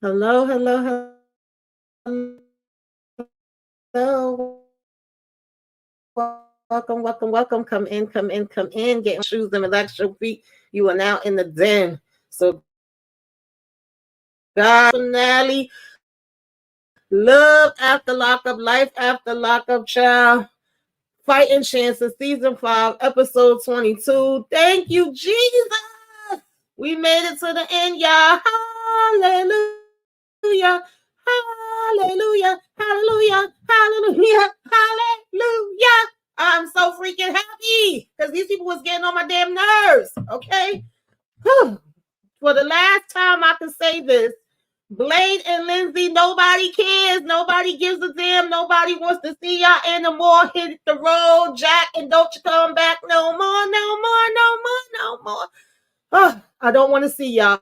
Hello, hello, hello. Welcome, welcome, welcome. Come in, come in, come in. Get shoes and relax your feet. You are now in the den. So, God finale, love after lockup, life after lockup, child. Fighting Chances, season 5, episode 22. Thank you, Jesus. We made it to the end, y'all. Hallelujah. Hallelujah. Hallelujah. Hallelujah. Hallelujah. I'm so freaking happy because these people was getting on my damn nerves. Okay. Whew. For the last time I can say this, Blaine and Lindsay, nobody cares. Nobody gives a damn. Nobody wants to see y'all anymore. Hit the road, Jack, and don't you come back no more, no more, no more, no more. Oh, I don't want to see y'all.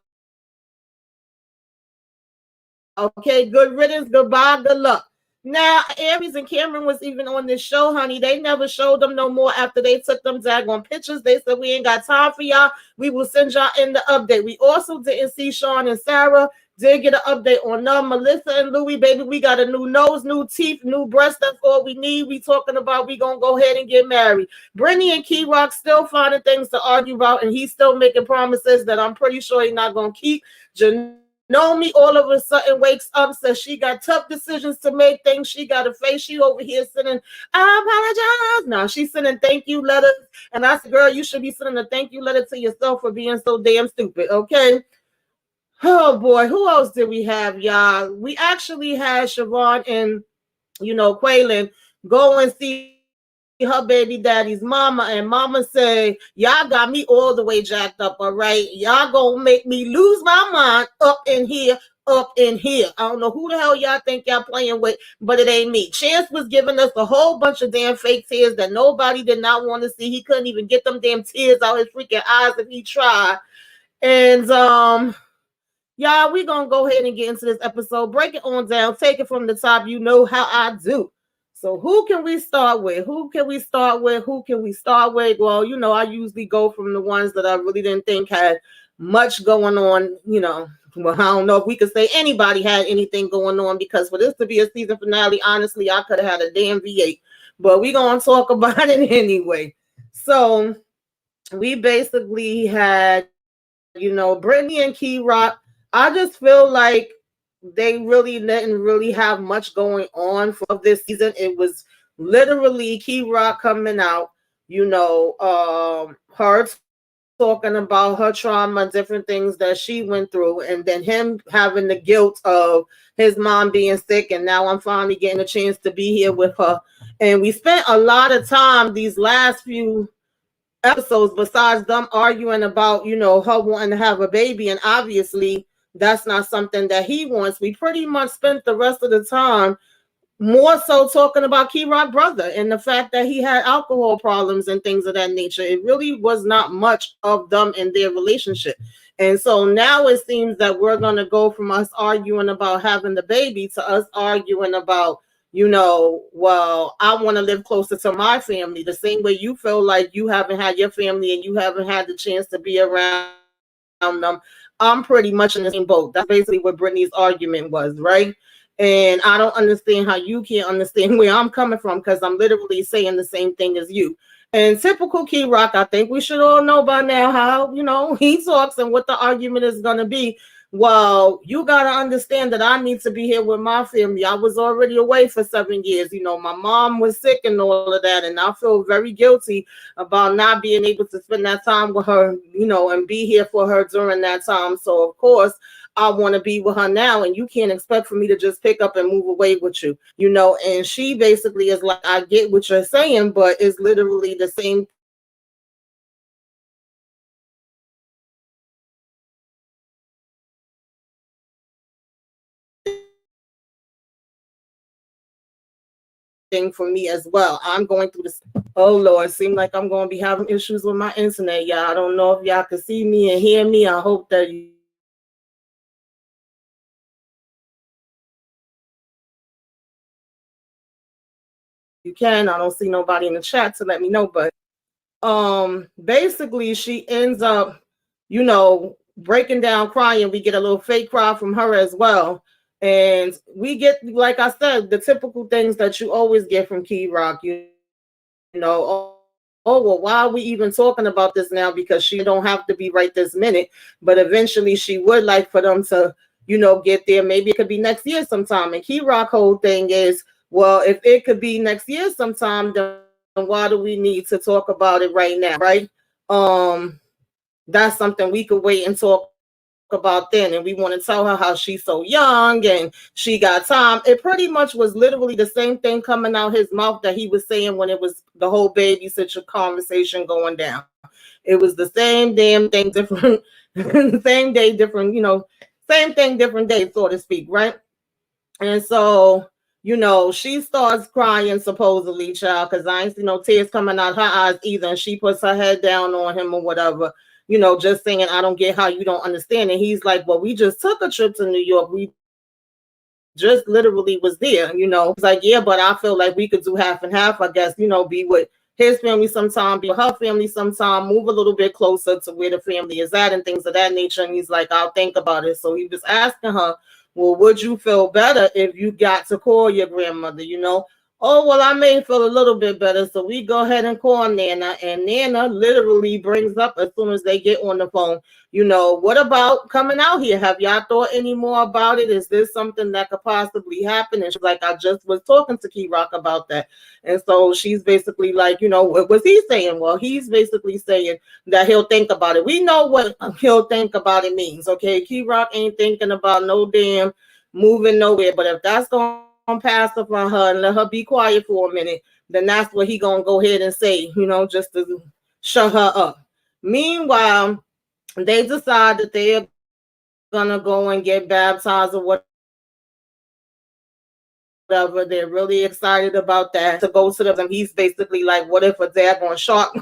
Okay, good riddance, goodbye, good luck. Now, Aries and Cameron was even on this show, honey. They never showed them no more after they took them daggone pictures. They said, we ain't got time for y'all. We will send y'all in the update. We also didn't see Sean and Sarah. Did get an update on them. Melissa and Louie, baby, we got a new nose, new teeth, new breasts. That's all we need. We talking about we gonna go ahead and get married. Britney and K Rock still finding things to argue about, and he's still making promises that I'm pretty sure he's not gonna keep. Nomi all of a sudden wakes up, says she got tough decisions to make, things she got to face. She over here sending, I apologize. No, she's sending thank you letters. And I said, girl, you should be sending a thank you letter to yourself for being so damn stupid, okay? Oh boy, who else did we have, y'all? We actually had Siobhan and Quaylon go and see her baby daddy's mama, and mama say, y'all got me all the way jacked up, all right? Y'all gonna make me lose my mind up in here, up in here. I don't know who the hell y'all think y'all playing with, but it ain't me. Chance was giving us a whole bunch of damn fake tears that nobody did not want to see. He couldn't even get them damn tears out his freaking eyes if he tried. And y'all, we gonna go ahead and get into this episode. Break it on down. Take it from the top. You know how I do. So who can we start with? Who can we start with? Who can we start with? Well, I usually go from the ones that I really didn't think had much going on. Well, I don't know if we could say anybody had anything going on, because for this to be a season finale, honestly, I could have had a damn V8. But we gonna talk about it anyway. So we basically had, Brittany and Key Rock. I just feel like they really didn't really have much going on for this season. It was literally Key Rock coming out, her talking about her trauma, different things that she went through, and then him having the guilt of his mom being sick, and now I'm finally getting a chance to be here with her. And we spent a lot of time these last few episodes, besides them arguing about, her wanting to have a baby, and obviously that's not something that he wants. We pretty much spent the rest of the time more so talking about Key Rock brother and the fact that he had alcohol problems and things of that nature. It really was not much of them in their relationship. And so now it seems that we're going to go from us arguing about having the baby to us arguing about, well, I want to live closer to my family, the same way you feel like you haven't had your family and you haven't had the chance to be around them. I'm pretty much in the same boat. That's basically what Brittany's argument was, right? And I don't understand how you can't understand where I'm coming from, because I'm literally saying the same thing as you. And typical Key Rock, I think we should all know by now how, he talks and what the argument is going to be. Well, you got to understand that I need to be here with my family. I was already away for 7 years. My mom was sick and all of that. And I feel very guilty about not being able to spend that time with her, and be here for her during that time. So, of course, I want to be with her now, and you can't expect for me to just pick up and move away with you, And she basically is like, I get what you're saying, but it's literally the same thing for me as well. I'm going through this. Oh Lord, seem like I'm going to be having issues with my internet, y'all. I don't know if y'all can see me and hear me. I hope that you can. I don't see nobody in the chat to let me know, but basically she ends up, breaking down crying. We get a little fake cry from her as well. And we get, like I said, the typical things that you always get from K Rock, oh, well, why are we even talking about this now? Because she don't have to be right this minute, but eventually she would like for them to, get there. Maybe it could be next year sometime. And K Rock whole thing is, well, if it could be next year sometime, then why do we need to talk about it right now, right? Um, that's something we could wait and talk about then. And we want to tell her how she's so young and she got time. It pretty much was literally the same thing coming out his mouth that he was saying when it was the whole baby conversation going down. It was the same damn thing, different same day, different, same thing, different day, so to speak, right? And so, she starts crying supposedly, child, because I ain't see no tears coming out her eyes either. And she puts her head down on him or whatever, just saying, I don't get how you don't understand. And he's like, well, we just took a trip to New York. We just literally was there, He's like, yeah, but I feel like we could do half and half, I guess, be with his family sometime, be with her family sometime, move a little bit closer to where the family is at and things of that nature. And he's like, I'll think about it. So he was asking her, well, would you feel better if you got to call your grandmother, Oh, well, I may feel a little bit better. So we go ahead and call Nana. And Nana literally brings up as soon as they get on the phone, what about coming out here? Have y'all thought any more about it? Is this something that could possibly happen? And she's like, I just was talking to K Rock about that. And so she's basically like, what was he saying? Well, he's basically saying that he'll think about it. We know what he'll think about it means. Okay. K Rock ain't thinking about no damn moving nowhere. But if that's going to pass up on her and let her be quiet for a minute, then that's what he going to go ahead and say, just to shut her up. Meanwhile, they decide that they are going to go and get baptized or whatever. They're really excited about that. He decides to go to them. He's basically like, what if a daggone shark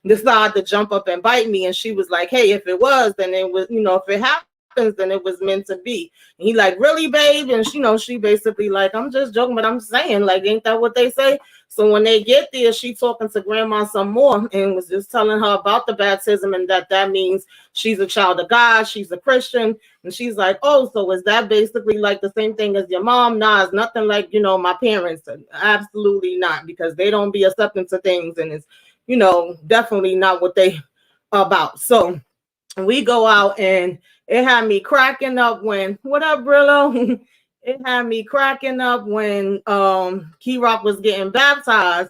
decide to jump up and bite me? And she was like, hey, if it was, then it was, if it happens, then it was meant to be. And he like, really, babe? And she basically like, I'm just joking, but I'm saying, like, ain't that what they say? So when they get there, she talking to grandma some more and was just telling her about the baptism and that means she's a child of God, she's a Christian. And she's like, oh, so is that basically like the same thing as your mom? Nah, it's nothing like, my parents. Absolutely not, because they don't be accepting to things and it's, definitely not what they about. So we go out and it had me cracking up when, what up, Brillo? It had me cracking up when K Rock was getting baptized.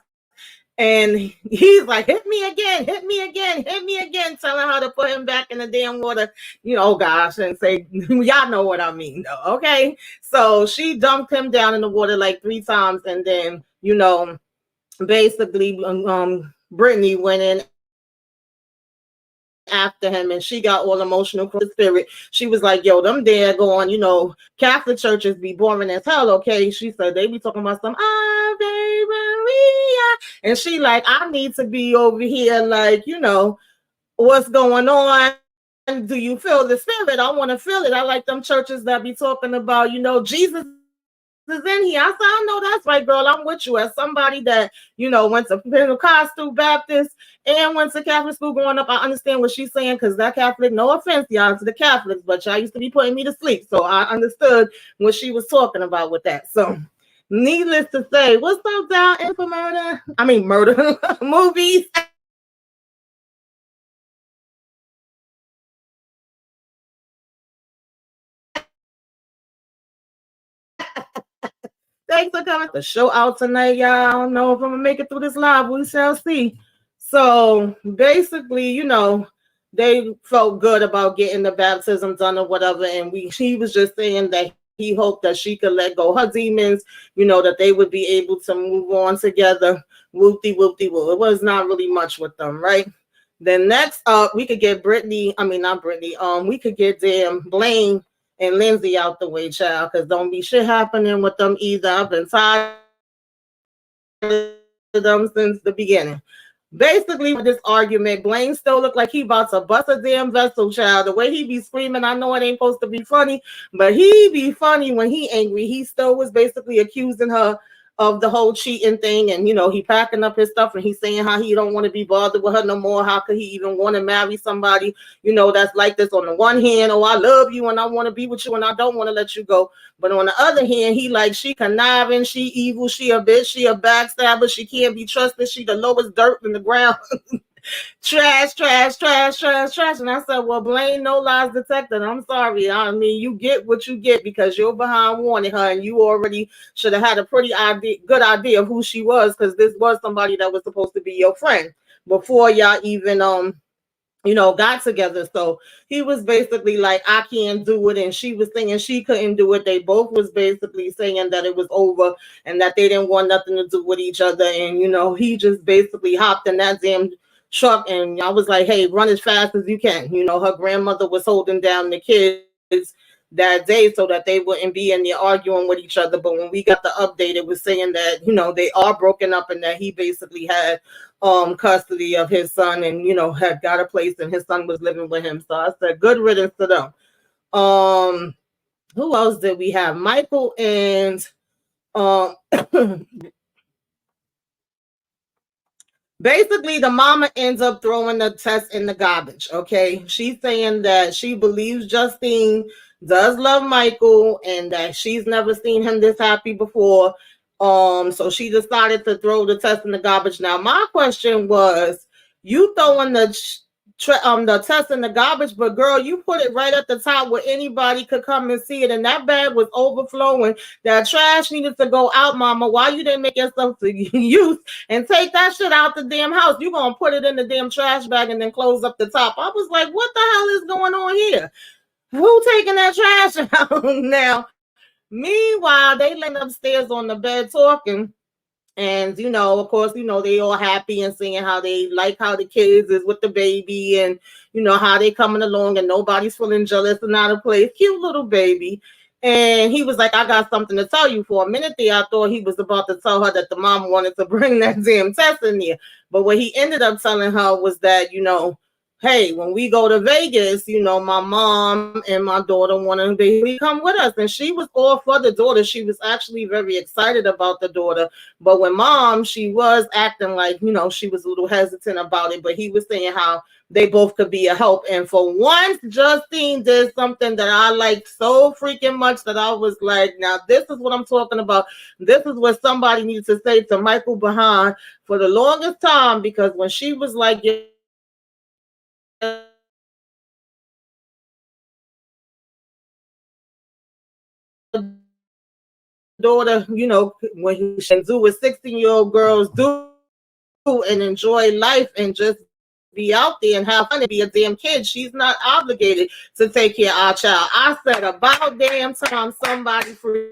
And he's like, hit me again, hit me again, hit me again, telling her to put him back in the damn water. Oh gosh, and say, y'all know what I mean, though. Okay. So she dumped him down in the water like 3 times. And then, basically, Britney went in after him and she got all emotional spirit. She was like, yo, them there going, Catholic churches be boring as hell, okay? She said they be talking about some Ave Maria. And she like, I need to be over here, like, what's going on? Do you feel the spirit? I want to feel it. I like them churches that be talking about, Jesus is in here. I said, I know that's right, girl. I'm with you. As somebody that, went to Pentecostal Baptist and went to Catholic school growing up, I understand what she's saying, because that Catholic, no offense, y'all, to the Catholics, but y'all used to be putting me to sleep. So I understood what she was talking about with that. So needless to say, what's up, down in for murder? I mean, murder movies. Thanks for coming. The show out tonight, y'all. I don't know if I'm gonna make it through this live. We shall see. So basically, they felt good about getting the baptism done or whatever, and he was just saying that he hoped that she could let go her demons, that they would be able to move on together. Whoopty whoopty whoop. It was not really much with them, right? Then next up, we could get Brittany. I mean, not Brittany. We could get damn Blaine and Lindsay out the way, child, because don't be shit happening with them either. I've been tired of them since the beginning. Basically, we had this argument. Blaine still looked like he about to bust a damn vessel, child. The way he be screaming, I know it ain't supposed to be funny, but he be funny when he angry. He still was basically accusing her of the whole cheating thing. And, he packing up his stuff and he's saying how he don't want to be bothered with her no more. How could he even want to marry somebody, that's like this? On the one hand, oh, I love you and I want to be with you and I don't want to let you go. But on the other hand, he like, she conniving, she evil, she a bitch, she a backstabber, she can't be trusted, she the lowest dirt in the ground. Trash, trash, trash, trash, trash. And I said, well, Blaine, no lies detected. I'm sorry. I mean, you get what you get because you're behind wanting her, and you already should have had a good idea of who she was, because this was somebody that was supposed to be your friend before y'all even got together. So he was basically like, I can't do it, and she was saying she couldn't do it. They both was basically saying that it was over and that they didn't want nothing to do with each other. And he just basically hopped in that damn truck, and I was like, hey, run as fast as you can. Her grandmother was holding down the kids that day so that they wouldn't be in there arguing with each other. But when we got the update, it was saying that they are broken up and that he basically had custody of his son and had got a place and his son was living with him. So I said, good riddance to them. Who else did we have? Michael and basically, the mama ends up throwing the test in the garbage, okay? She's saying that she believes Justine does love Michael and that she's never seen him this happy before. So she decided to throw the test in the garbage. Now, my question was, you throwing the test in the garbage, but girl, you put it right at the top where anybody could come and see it, and that bag was overflowing. That trash needed to go out, mama. Why you didn't make yourself to use and take that shit out the damn house? You gonna put it in the damn trash bag and then close up the top? I was like, what the hell is going on here? Who taking that trash out? Now, meanwhile, they laying upstairs on the bed talking. And, of course, they all happy and seeing how they like how the kids is with the baby and, how they coming along and nobody's feeling jealous and out of place. Cute little baby. And he was like, I got something to tell you. For a minute there, I thought he was about to tell her that the mom wanted to bring that damn test in there. But what he ended up telling her was that, hey, when we go to Vegas, my mom and my daughter want to basically come with us. And she was all for the daughter. She was actually very excited about the daughter. But when mom, she was acting like, she was a little hesitant about it. But he was saying how they both could be a help. And for once, Justine did something that I liked so freaking much that I was like, now this is what I'm talking about. This is what somebody needs to say to Michael behind for the longest time, because when she was like, daughter, when she do what 16-year-old girls do and enjoy life and just be out there and have fun and be a damn kid. She's not obligated to take care of our child. I said, about damn time somebody said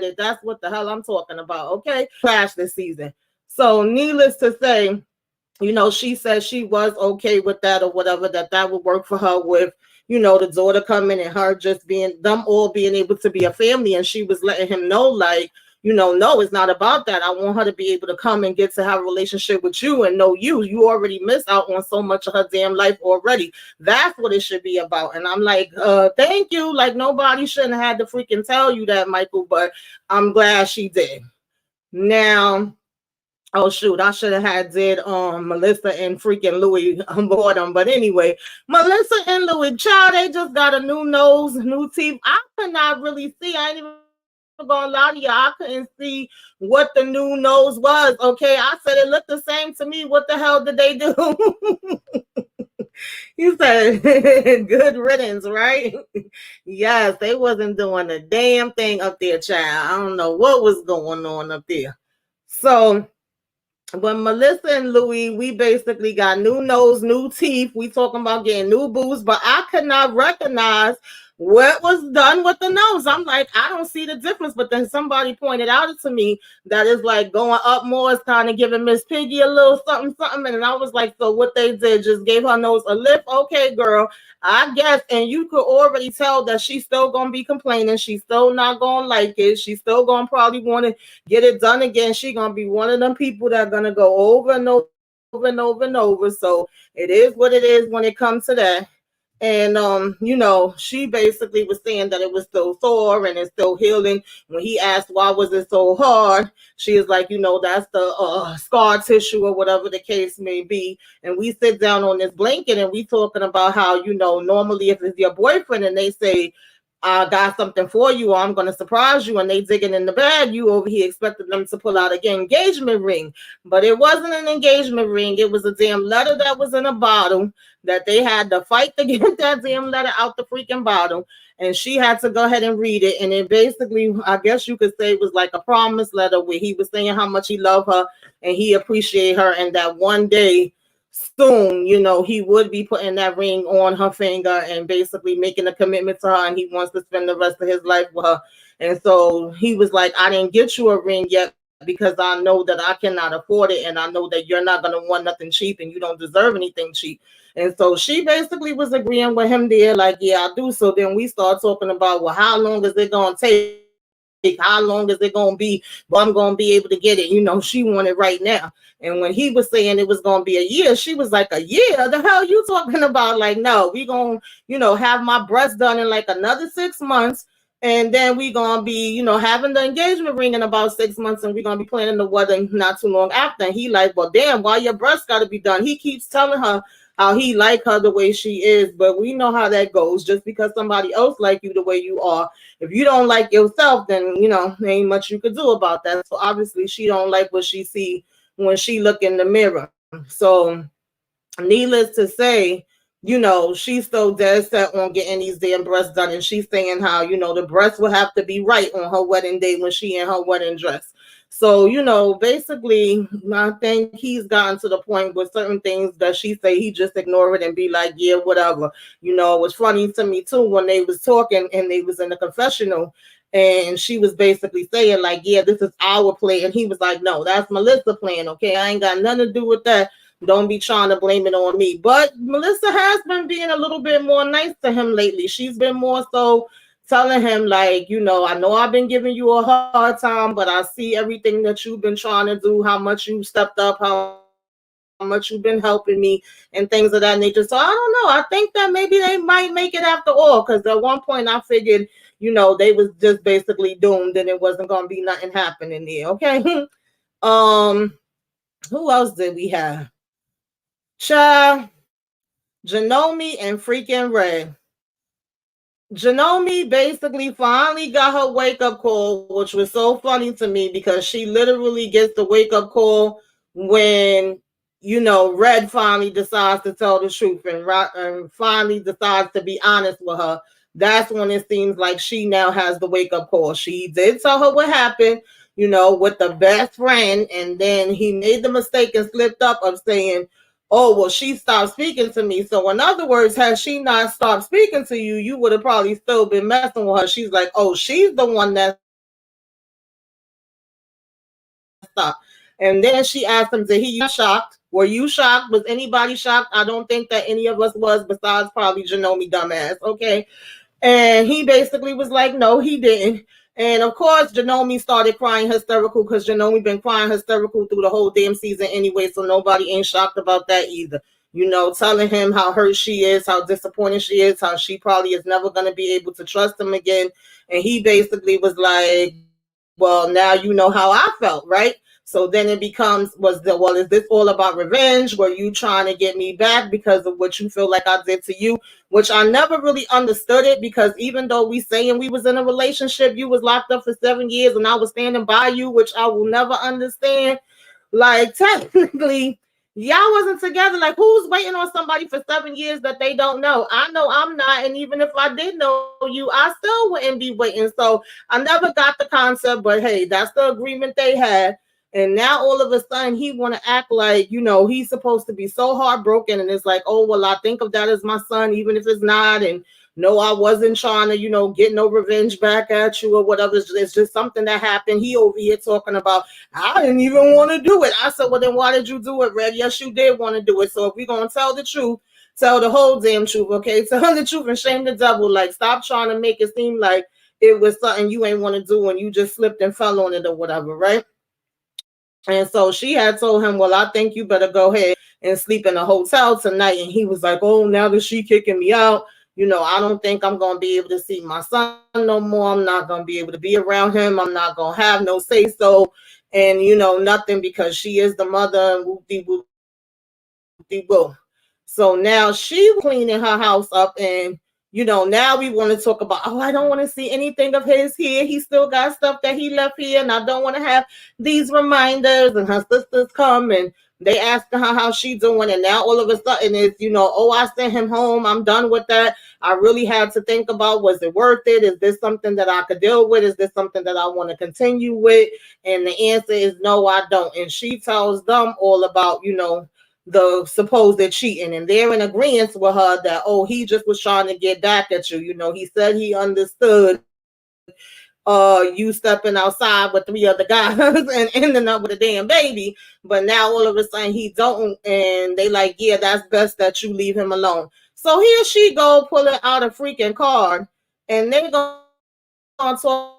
it. That's what the hell I'm talking about, okay? Crash this season. So needless to say, she said she was okay with that or whatever, that would work for her with, the daughter coming and her just them all being able to be a family. And she was letting him know, like, no, it's not about that. I want her to be able to come and get to have a relationship with you and know you. You already missed out on so much of her damn life already. That's what it should be about. And I'm like, thank you. Like, nobody shouldn't have had to freaking tell you that, Michael, but I'm glad she did. Now, oh shoot, I should have had did Melissa and freaking Louie before them. But anyway, Melissa and Louie, child, they just got a new nose, new teeth. I could not really see. I ain't even gonna lie to you. I couldn't see what the new nose was. Okay, I said it looked the same to me. What the hell did they do? You said good riddance, right? Yes, they wasn't doing a damn thing up there, child. I don't know what was going on up there. So when Melissa and Louie, we basically got new nose, new teeth. We talking about getting new boobs, but I could not recognize what was done with the nose. I'm like, I don't see the difference. But then somebody pointed out to me that is like going up more, is kind of giving Miss Piggy a little something, something. And I was like, so what they did, just gave her nose a lift. Okay, girl, I guess. And you could already tell that she's still going to be complaining. She's still not going to like it. She's still going to probably want to get it done again. She's going to be one of them people that are going to go over and over and over and over. So it is what it is when it comes to that. And she basically was saying that it was still sore and it's still healing. When he asked why was it so hard, she is like, that's the scar tissue or whatever the case may be. And we sit down on this blanket and we talking about how, normally if it's your boyfriend and they say, I got something for you, or I'm going to surprise you, and they digging in the bag, you over here expected them to pull out an engagement ring. But it wasn't an engagement ring. It was a damn letter that was in a bottle that they had to fight to get that damn letter out the freaking bottle. And she had to go ahead and read it. And it basically, I guess you could say it was like a promise letter where he was saying how much he loved her and he appreciated her. And that one day soon, he would be putting that ring on her finger and basically making a commitment to her. And he wants to spend the rest of his life with her. And so he was like, I didn't get you a ring yet because I know that I cannot afford it. And I know that you're not going to want nothing cheap and you don't deserve anything cheap. And so she basically was agreeing with him there, like, yeah, I do. So then we start talking about, well, how long is it going to take? How long is it going to be? But I'm going to be able to get it. She wanted right now. And when he was saying it was going to be a year, she was like, a year? The hell you talking about? Like, no, we going to, have my breasts done in like another 6 months. And then we going to be, having the engagement ring in about 6 months. And we're going to be planning the wedding not too long after. And he like, well, damn, why your breasts got to be done? He keeps telling her how he like her the way she is, but we know how that goes. Just because somebody else like you the way you are, if you don't like yourself, then there ain't much you could do about that. So obviously she don't like what she see when she look in the mirror. So needless to say, she's still dead set on getting these damn breasts done, and she's saying how the breasts will have to be right on her wedding day when she in her wedding dress. So, basically, I think he's gotten to the point with certain things that she say he just ignore it and be like, yeah, whatever. It was funny to me, too, when they was talking and they was in the confessional and she was basically saying, like, yeah, this is our plan. And he was like, no, that's Melissa's plan, okay? I ain't got nothing to do with that. Don't be trying to blame it on me. But Melissa has been being a little bit more nice to him lately. She's been more so telling him, like, I know I've been giving you a hard time, but I see everything that you've been trying to do, how much you stepped up, how much you've been helping me and things of that nature. So I don't know. I think that maybe they might make it after all, because at one point I figured, they was just basically doomed and it wasn't going to be nothing happening there. Okay. Who else did we have? Jomi and freaking Red. Jomi basically finally got her wake-up call, which was so funny to me because she literally gets the wake-up call when, Red finally decides to tell the truth and finally decides to be honest with her. That's when it seems like she now has the wake-up call. She did tell her what happened, with the best friend, and then he made the mistake and slipped up of saying, oh, well, she stopped speaking to me. So in other words, had she not stopped speaking to you, you would have probably still been messing with her. She's like, oh, she's the one that stopped. And then she asked him, did he shocked? Were you shocked? Was anybody shocked? I don't think that any of us was, besides probably Jomi dumbass. Okay. And he basically was like, no, he didn't. And of course, Jomi started crying hysterical because Jomi been crying hysterical through the whole damn season anyway. So nobody ain't shocked about that either. Telling him how hurt she is, how disappointed she is, how she probably is never going to be able to trust him again. And he basically was like, well, now you know how I felt, right? So then it becomes, is this all about revenge? Were you trying to get me back because of what you feel like I did to you? Which I never really understood it, because even though we saying we was in a relationship, you was locked up for 7 years and I was standing by you, which I will never understand. Like, technically, y'all wasn't together. Like, who's waiting on somebody for 7 years that they don't know? I know I'm not. And even if I did know you, I still wouldn't be waiting. So I never got the concept, but hey, that's the agreement they had. And now all of a sudden he want to act like, he's supposed to be so heartbroken. And it's like, oh, well, I think of that as my son, even if it's not. And no, I wasn't trying to, get no revenge back at you or whatever. It's just something that happened. He over here talking about, I didn't even want to do it. I said, well, then why did you do it, Red? Yes, you did want to do it. So if we're going to tell the truth, tell the whole damn truth, okay? Tell the truth and shame the devil. Like, stop trying to make it seem like it was something you ain't want to do and you just slipped and fell on it or whatever, right? And so she had told him, well, I think you better go ahead and sleep in a hotel tonight. And he was like, oh, now that she kicking me out, I don't think I'm going to be able to see my son no more. I'm not going to be able to be around him. I'm not going to have no say so. And, nothing, because she is the mother and whoop-de-whoop-de-whoop. So now she cleaning her house up, and now we want to talk about, oh, I don't want to see anything of his here. He still got stuff that he left here, and I don't want to have these reminders. And her sisters come and they asking her how she doing, and now all of a sudden it's, oh, I sent him home. I'm done with that. I really had to think about, was it worth it? Is this something that I could deal with? Is this something that I want to continue with? And the answer is no, I don't. And she tells them all about, the supposed cheating, and they're in agreement with her that, oh, he just was trying to get back at you. He said he understood you stepping outside with 3 other guys and ending up with a damn baby, but now all of a sudden he don't, and they like, yeah, that's best that you leave him alone. So here she go pulling out a freaking card, and they gonna talk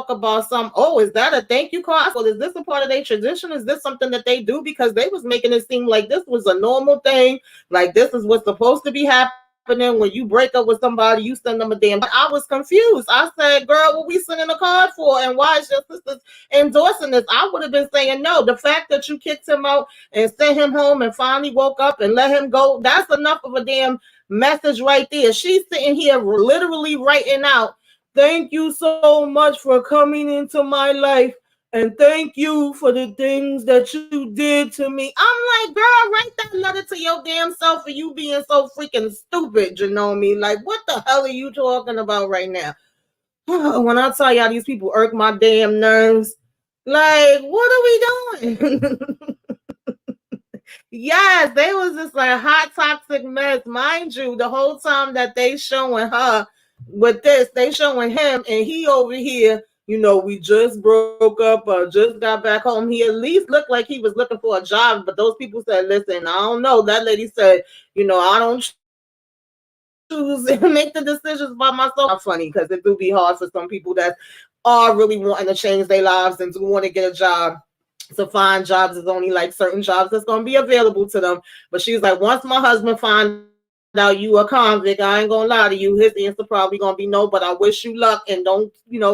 about some, oh, is that a thank you card? Well, is this a part of their tradition? Is this something that they do? Because they was making it seem like this was a normal thing, like this is what's supposed to be happening. When you break up with somebody, you send them a damn. I was confused. I said, girl, what we sending a card for? And why is your sisters endorsing this? I would have been saying no. The fact that you kicked him out and sent him home and finally woke up and let him go, that's enough of a damn message right there. She's sitting here literally writing out, thank you so much for coming into my life. And thank you for the things that you did to me. I'm like, girl, write that letter to your damn self for you being so freaking stupid, you know me? Like, what the hell are you talking about right now? When I tell y'all these people irk my damn nerves, like, what are we doing? Yes, they was just like hot toxic mess. Mind you, the whole time that they showing her with this, they showing him, and he over here, we just broke up or just got back home. He at least looked like he was looking for a job, but those people said, listen, I don't know. That lady said, I don't choose and make the decisions by myself. Not funny, because it do be hard for some people that are really wanting to change their lives and do want to get a job, to find jobs. Is only like certain jobs that's going to be available to them. But she's like, once my husband find out you a convict, I ain't gonna lie to you, his answer probably gonna be no, but I wish you luck, and don't,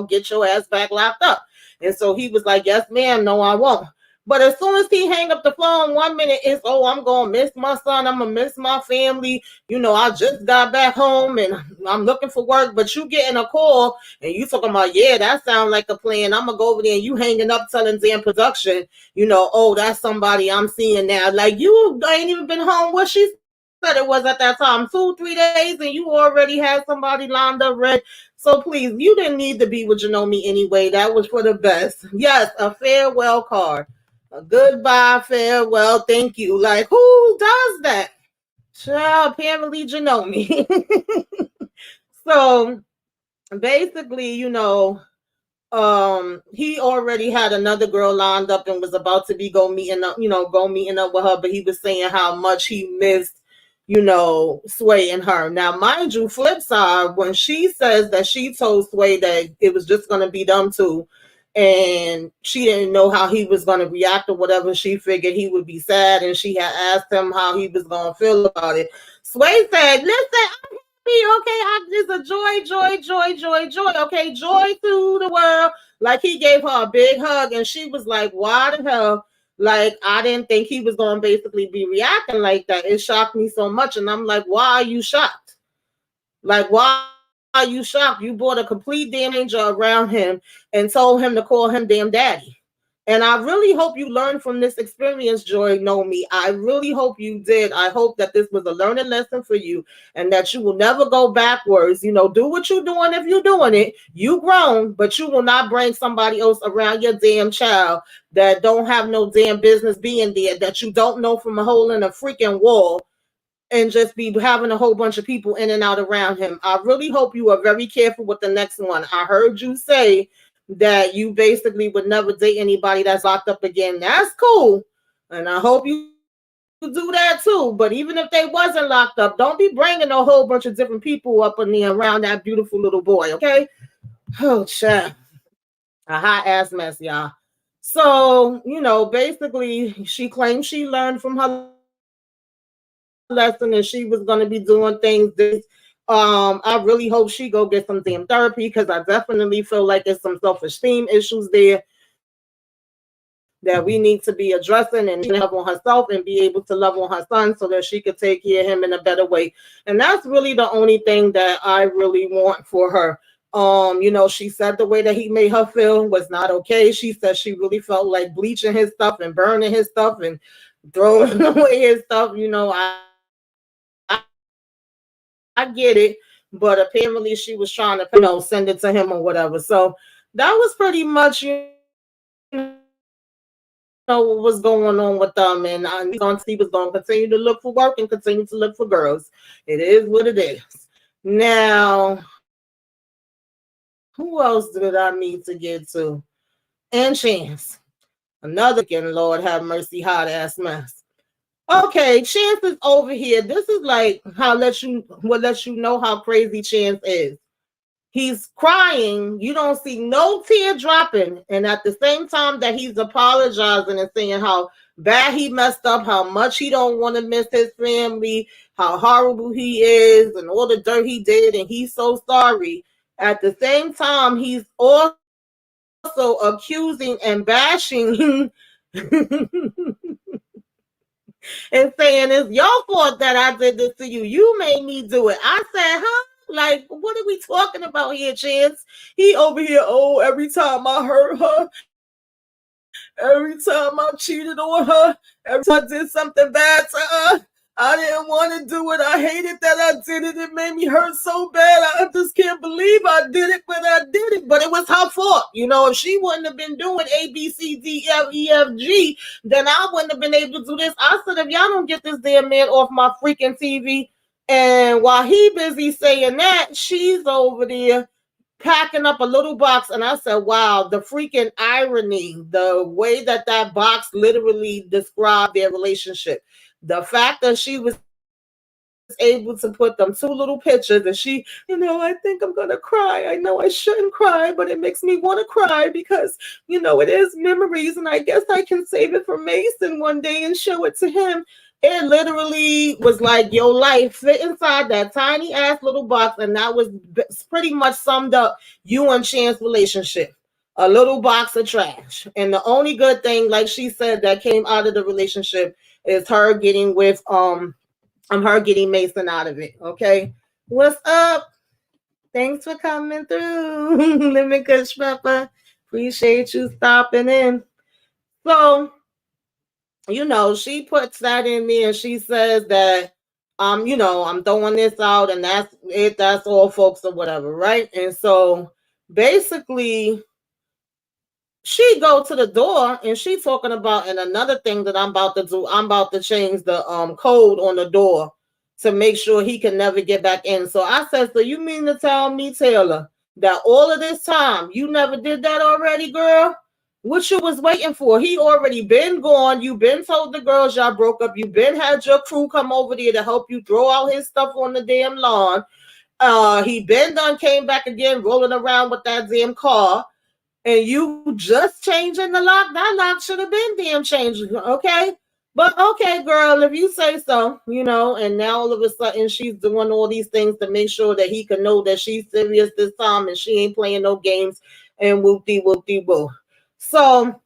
get your ass back locked up. And so he was like, yes ma'am, no, I won't. But as soon as he hang up the phone, 1 minute it's, oh, I'm gonna miss my son, I'm gonna miss my family, I just got back home and I'm looking for work. But you getting a call and you talking about, yeah, that sounds like a plan, I'm gonna go over there, and you hanging up telling damn production, oh, that's somebody I'm seeing now. Like, you ain't even been home what she said it was at that time, 2-3 days, and you already had somebody lined up ready. So please, you didn't need to be with me anyway. That was for the best. Yes, a farewell card. A goodbye, farewell, thank you. Like, who does that? Child, apparently Janome. So basically, he already had another girl lined up and was about to be go meeting up with her, but he was saying how much he missed, Sway and her. Now, mind you, flip side, when she says that she told Sway that it was just gonna be them two, and she didn't know how he was gonna react or whatever, she figured he would be sad, and she had asked him how he was gonna feel about it. Sway said, listen, okay, I just a joy. Okay, joy to the world. Like, he gave her a big hug, and she was like, why the hell? Like, I didn't think he was going to basically be reacting like that. It shocked me so much. And I'm like, why are you shocked? Like, why are you shocked? You brought a complete damn angel around him and told him to call him damn daddy. And I really hope you learned from this experience, Joy. Know me. I really hope you did. I hope that this was a learning lesson for you, and that you will never go backwards. Do what you're doing if you're doing it. You grown, but you will not bring somebody else around your damn child that don't have no damn business being there, that you don't know from a hole in a freaking wall, and just be having a whole bunch of people in and out around him. I really hope you are very careful with the next one. I heard you say that you basically would never date anybody that's locked up again. That's cool. And I hope you do that too. But even if they wasn't locked up, don't be bringing a whole bunch of different people up in there around that beautiful little boy, okay? Oh, child. A hot ass mess, y'all. So, basically, she claims she learned from her lesson. lesson and she was going to be doing things this. I really hope she go get some damn therapy because I definitely feel like there's some self-esteem issues there that we need to be addressing, and she can love on herself and be able to love on her son so that she could take care of him in a better way. And that's really the only thing that I really want for her. She said the way that he made her feel was not okay. She said she really felt like bleaching his stuff and burning his stuff and throwing away his stuff. I get it, but apparently she was trying to, send it to him or whatever. So that was pretty much, what was going on with them. And he was going to continue to look for work and continue to look for girls. It is what it is. Now, who else did I need to get to? And Chance. Another freaking Lord have mercy, hot ass mess. Okay, Chance is over here. This is like what lets you know how crazy Chance is. He's crying. You don't see no tear dropping. And at the same time that he's apologizing and saying how bad he messed up, how much he don't want to miss his family, how horrible he is, and all the dirt he did, and he's so sorry. At the same time, he's also accusing and bashing and saying it's your fault that I did this to you. You made me do it. I said, huh? Like, what are we talking about here, Chance? He over here, oh, every time I hurt her, every time I cheated on her, every time I did something bad to her, I didn't want to do it. I hated that I did it. It made me hurt so bad. I just can't believe I did it, but I did it. But it was her fault. If she wouldn't have been doing A, B, C, D, F, E, F, G, then I wouldn't have been able to do this. I said, if y'all don't get this damn man off my freaking TV, and while he busy saying that, she's over there packing up a little box. And I said, wow, the freaking irony, the way that that box literally described their relationship. The fact that she was able to put them two little pictures and I think I'm going to cry. I know I shouldn't cry, but it makes me want to cry because, it is memories. And I guess I can save it for Mason one day and show it to him. It literally was like your life fit inside that tiny ass little box. And that was pretty much summed up you and Chan's relationship. A little box of trash. And the only good thing, like she said, that came out of the relationship is her getting with her getting Mason out of it. Okay. What's up? Thanks for coming through. Lemon Kush Pepper. Appreciate you stopping in. So, she puts that in there and she says that I'm throwing this out and that's it, that's all folks or whatever, right? And so basically she go to the door and she talking about, and another thing that I'm about to do, I'm about to change the code on the door to make sure he can never get back in. So I said, so you mean to tell me, Taylor, that all of this time you never did that already, girl? What you was waiting for? He already been gone. You been told the girls y'all broke up. You been had your crew come over there to help you throw out his stuff on the damn lawn. He been done came back again rolling around with that damn car. And you just changing the lock. That lock should have been damn changed, okay? But okay, girl, if you say so, and now all of a sudden she's doing all these things to make sure that he can know that she's serious this time and she ain't playing no games and whoop-de-whoop-de-whoop. So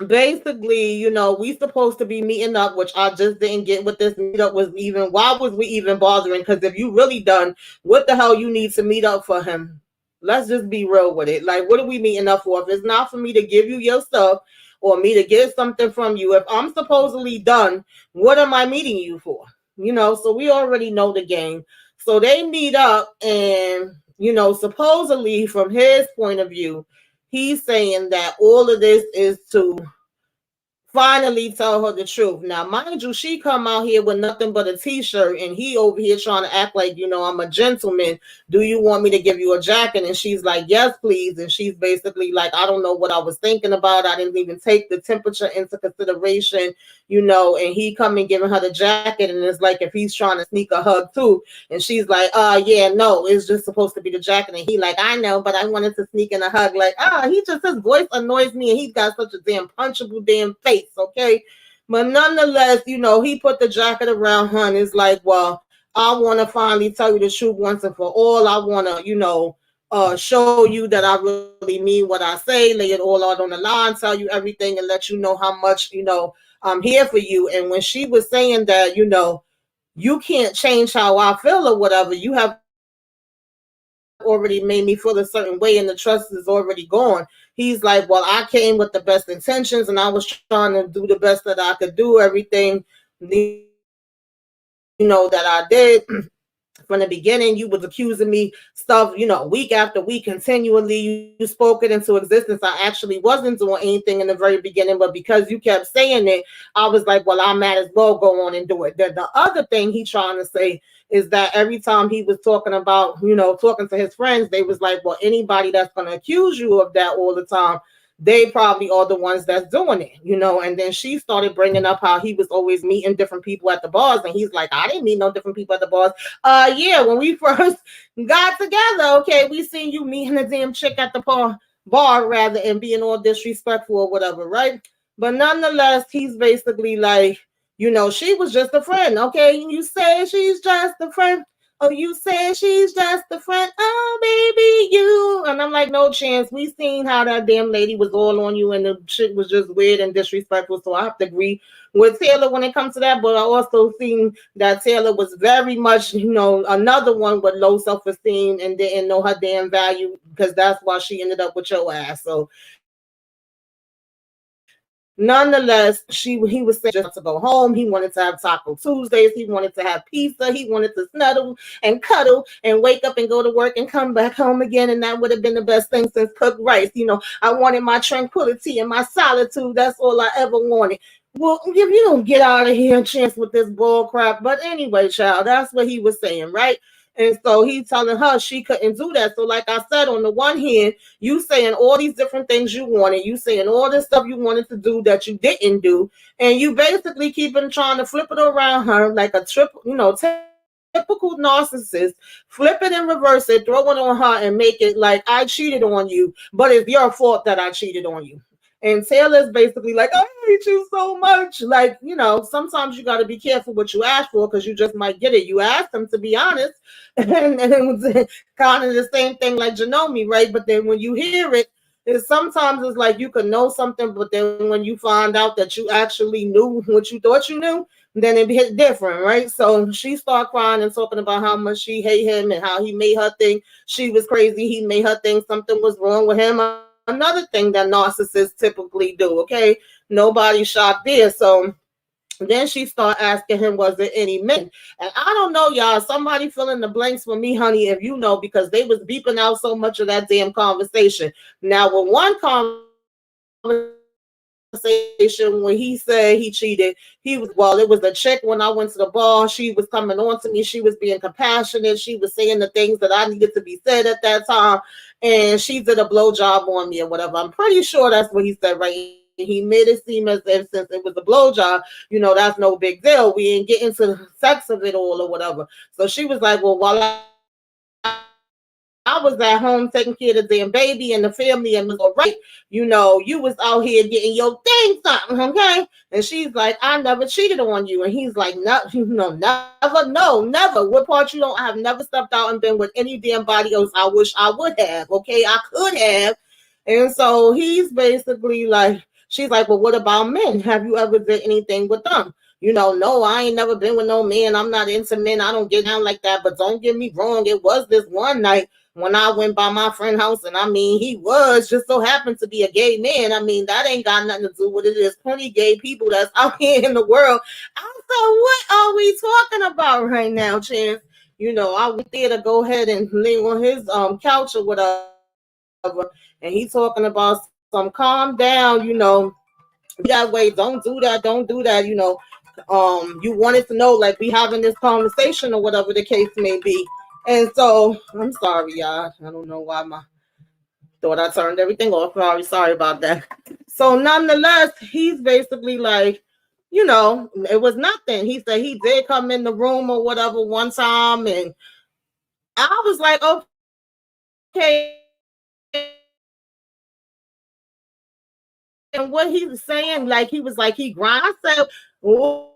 basically, we supposed to be meeting up, which I just didn't get what this meetup was even. Why was we even bothering? Because if you really done, what the hell you need to meet up for him? Let's just be real with it. Like, what are we meeting up for? If it's not for me to give you your stuff or me to get something from you, if I'm supposedly done, what am I meeting you for? So we already know the game. So they meet up and, supposedly from his point of view, he's saying that all of this is to finally tell her the truth. Now, mind you, she come out here with nothing but a t-shirt and he over here trying to act like, I'm a gentleman. Do you want me to give you a jacket? And she's like, yes, please. And she's basically like, I don't know what I was thinking about. I didn't even take the temperature into consideration, and he come and giving her the jacket. And it's like, if he's trying to sneak a hug too. And she's like, yeah, no, it's just supposed to be the jacket. And he like, I know, but I wanted to sneak in a hug. Like, his voice annoys me. And he's got such a damn punchable damn face. Okay. But nonetheless, he put the jacket around her and is like, well, I want to finally tell you the truth once and for all. I want to, show you that I really mean what I say, lay it all out on the line, tell you everything, and let you know how much, I'm here for you. And when she was saying that, you can't change how I feel or whatever, you have already made me feel a certain way and the trust is already gone. He's like, well, I came with the best intentions and I was trying to do the best that I could do everything, that I did from the beginning. You was accusing me stuff, week after week, continually. You spoke it into existence. I actually wasn't doing anything in the very beginning, but because you kept saying it, I was like, well, I might as well go on and do it. Then the other thing he trying to say is that every time he was talking about, talking to his friends, they was like, well, anybody that's going to accuse you of that all the time, they probably are the ones that's doing it, And then she started bringing up how he was always meeting different people at the bars, and he's like, I didn't meet no different people at the bars. Yeah, when we first got together, okay, we seen you meeting the damn chick at the bar rather, and being all disrespectful or whatever, right? But nonetheless, he's basically like, she was just a friend, okay? You say she's just a friend. Oh, you said she's just a friend. Oh, baby, you. And I'm like, no chance. We seen how that damn lady was all on you and the shit was just weird and disrespectful. So I have to agree with Taylor when it comes to that. But I also seen that Taylor was very much, another one with low self-esteem and didn't know her damn value, because that's why she ended up with your ass. So nonetheless, he was saying that he just wanted to go home. He wanted to have Taco Tuesdays. He wanted to have pizza. He wanted to snuggle and cuddle and wake up and go to work and come back home again. And that would have been the best thing since cooked rice. I wanted my tranquility and my solitude. That's all I ever wanted. Well, if you don't get out of here, chance with this bull crap. But anyway, child, that's what he was saying, right? And so he's telling her she couldn't do that. So, like I said, on the one hand, you saying all these different things you wanted, you saying all this stuff you wanted to do that you didn't do, and you basically keeping trying to flip it around her like a typical narcissist, flip it and reverse it, throw it on her, and make it like I cheated on you, but it's your fault that I cheated on you. And Taylor's basically like, I hate you so much. Like, sometimes you got to be careful what you ask for because you just might get it. You asked him to be honest. And it was kind of the same thing like Jomi, right? But then when you hear it, sometimes it's like you could know something, but then when you find out that you actually knew what you thought you knew, then it hit different, right? So she started crying and talking about how much she hate him and how he made her think she was crazy. He made her think something was wrong with him. Another thing that narcissists typically do, okay? Nobody shot there. So then she started asking him, was there any men? And I don't know, y'all. Somebody fill in the blanks for me, honey, if you know, because they was beeping out so much of that damn conversation. Now, with one conversation when he said he cheated, he was like, well, it was the chick when I went to the bar. She was coming on to me. She was being compassionate. She was saying the things that I needed to be said at that time. And she did a blowjob on me or whatever. I'm pretty sure that's what he said, right? He made it seem as if since it was a blowjob, that's no big deal. We ain't getting to the sex of it all or whatever. So she was like, well, while I was at home taking care of the damn baby and the family and was all right, you was out here getting your thing done, okay? And she's like, I never cheated on you. And he's like, no, never, never. What part you don't? I have never stepped out and been with any damn body else. I wish I would have. Okay, I could have. And so he's basically like, she's like, well, what about men? Have you ever did anything with them? No, I ain't never been with no man. I'm not into men. I don't get down like that. But don't get me wrong. It was this one night when I went by my friend's house, and I mean, he was just so happened to be a gay man. I mean, that ain't got nothing to do with it. There's plenty gay people that's out here in the world. And so, what are we talking about right now, Chance? I went there to go ahead and lay on his couch or whatever, and he talking about some calm down, be that way, don't do that, you wanted to know, like we having this conversation or whatever the case may be. And so I'm sorry, y'all. I don't know why my thought I turned everything off. Sorry about that. So nonetheless, he's basically like, it was nothing. He said he did come in the room or whatever one time, and I was like, okay, so you know, he was saying that he was going to come in the room or whatever, and what he was saying, like he was like he grind. I said, what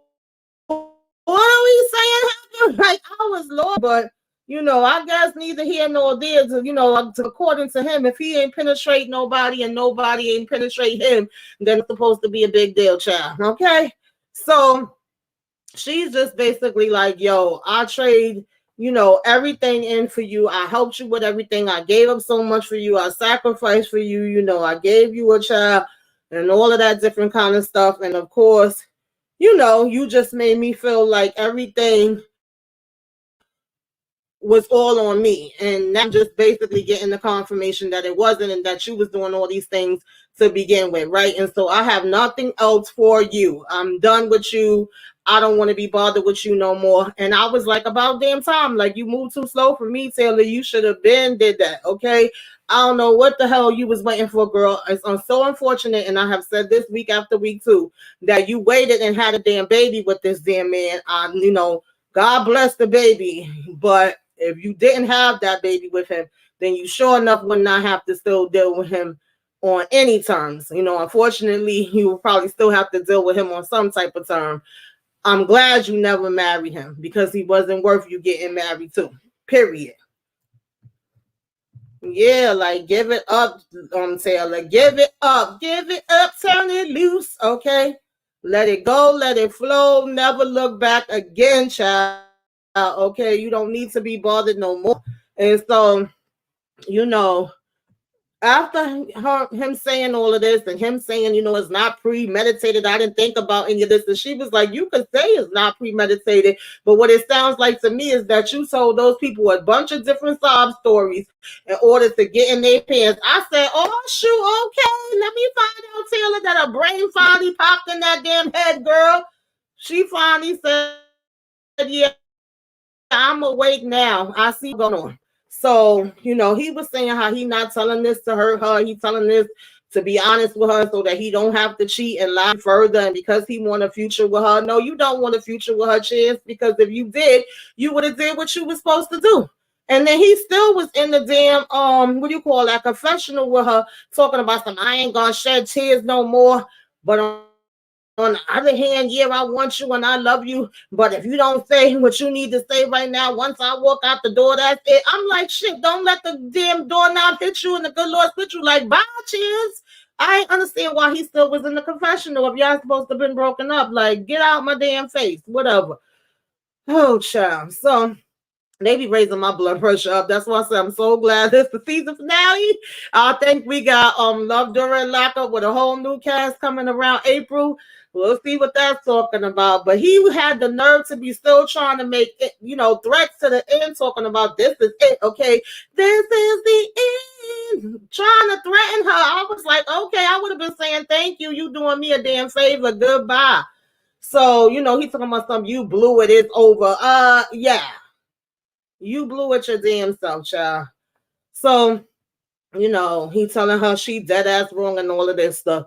are we saying happened? Like I was Lord, but I guess neither here nor there. According to him, if he ain't penetrate nobody and nobody ain't penetrate him, then it's supposed to be a big deal, child. Okay, so she's just basically like, yo, I trade, everything in for you. I helped you with everything. I gave up so much for you. I sacrificed for you. I gave you a child and all of that different kind of stuff. And of course, you just made me feel like everything was all on me. And now I'm just basically getting the confirmation that it wasn't and that you was doing all these things to begin with, right? And so I have nothing else for you. I'm done with you. I don't want to be bothered with you no more. And I was like, about damn time. Like, you moved too slow for me, Taylor. You should have been did that, okay? I don't know what the hell you was waiting for, girl. It's so unfortunate, and I have said this week after week too, that you waited and had a damn baby with this damn man. God bless the baby, but if you didn't have that baby with him, then you sure enough would not have to still deal with him on any terms. Unfortunately, you will probably still have to deal with him on some type of term. I'm glad you never married him because he wasn't worth you getting married to. Period. Yeah, like give it up, Taylor. Give it up. Give it up. Turn it loose. Okay. Let it go. Let it flow. Never look back again, child. Okay. You don't need to be bothered no more. And so, after him saying all of this and him saying, it's not premeditated, I didn't think about any of this. And she was like, you could say it's not premeditated, but what it sounds like to me is that you told those people a bunch of different sob stories in order to get in their pants. I said, oh, shoot, okay, let me find out, Taylor, that a brain finally popped in that damn head, girl. She finally said, yeah, I'm awake now. I see what's going on. So, he was saying how he not telling this to hurt her. He telling this to be honest with her so that he don't have to cheat and lie further. And because he want a future with her. No, you don't want a future with her, Chance, because if you did, you would have did what you was supposed to do. And then he still was in the damn, confessional with her, talking about some, I ain't gonna shed tears no more. But on the other hand, yeah, I want you and I love you. But if you don't say what you need to say right now, once I walk out the door, that's it. I'm like, shit, don't let the damn doorknob hit you and the good Lord hit you like, bye, cheers. I ain't understand why he still was in the confessional if y'all supposed to have been broken up. Like, get out my damn face, whatever. Oh, child. So they be raising my blood pressure up. That's why I say I'm so glad it's the season finale. I think we got Love during Lockup with a whole new cast coming around April. We'll see what that's talking about. But he had the nerve to be still trying to make it, threats to the end, talking about this is it, okay? This is the end. Trying to threaten her. I was like, okay, I would have been saying thank you. You doing me a damn favor. Goodbye. So, he's talking about something, you blew it, it's over. Yeah. You blew it your damn self, child. So, he telling her she dead ass wrong and all of this stuff.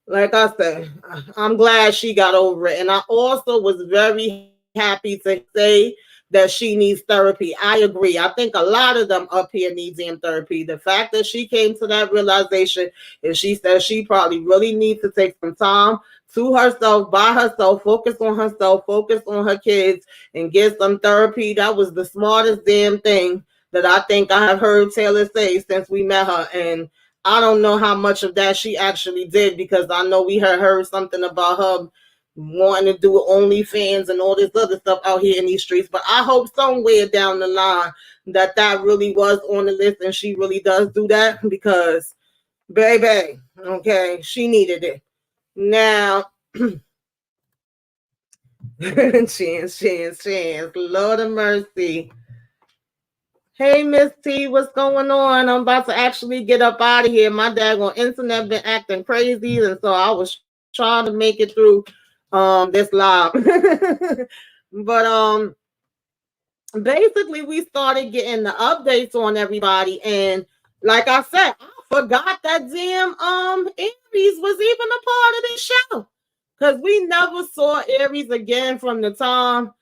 Like I said, I'm glad she got over it. And I also was very happy to say that she needs therapy. I agree. I think a lot of them up here need damn therapy. The fact that she came to that realization and she said she probably really needs to take some time to herself, by herself, focus on herself, focus on her kids, and get some therapy. That was the smartest damn thing that I think I have heard Taylor say since we met her. And I don't know how much of that she actually did, because I know we had heard something about her wanting to do OnlyFans and all this other stuff out here in these streets. But I hope somewhere down the line that really was on the list and she really does do that, because, baby, okay, she needed it. Now, chance, Lord of mercy. Hey, Miss T, what's going on? I'm about to actually get up out of here. My daggone internet been acting crazy, and so I was trying to make it through this live. But basically we started getting the updates on everybody, and like I said, I forgot that damn Aries was even a part of this show, because we never saw Aries again from the time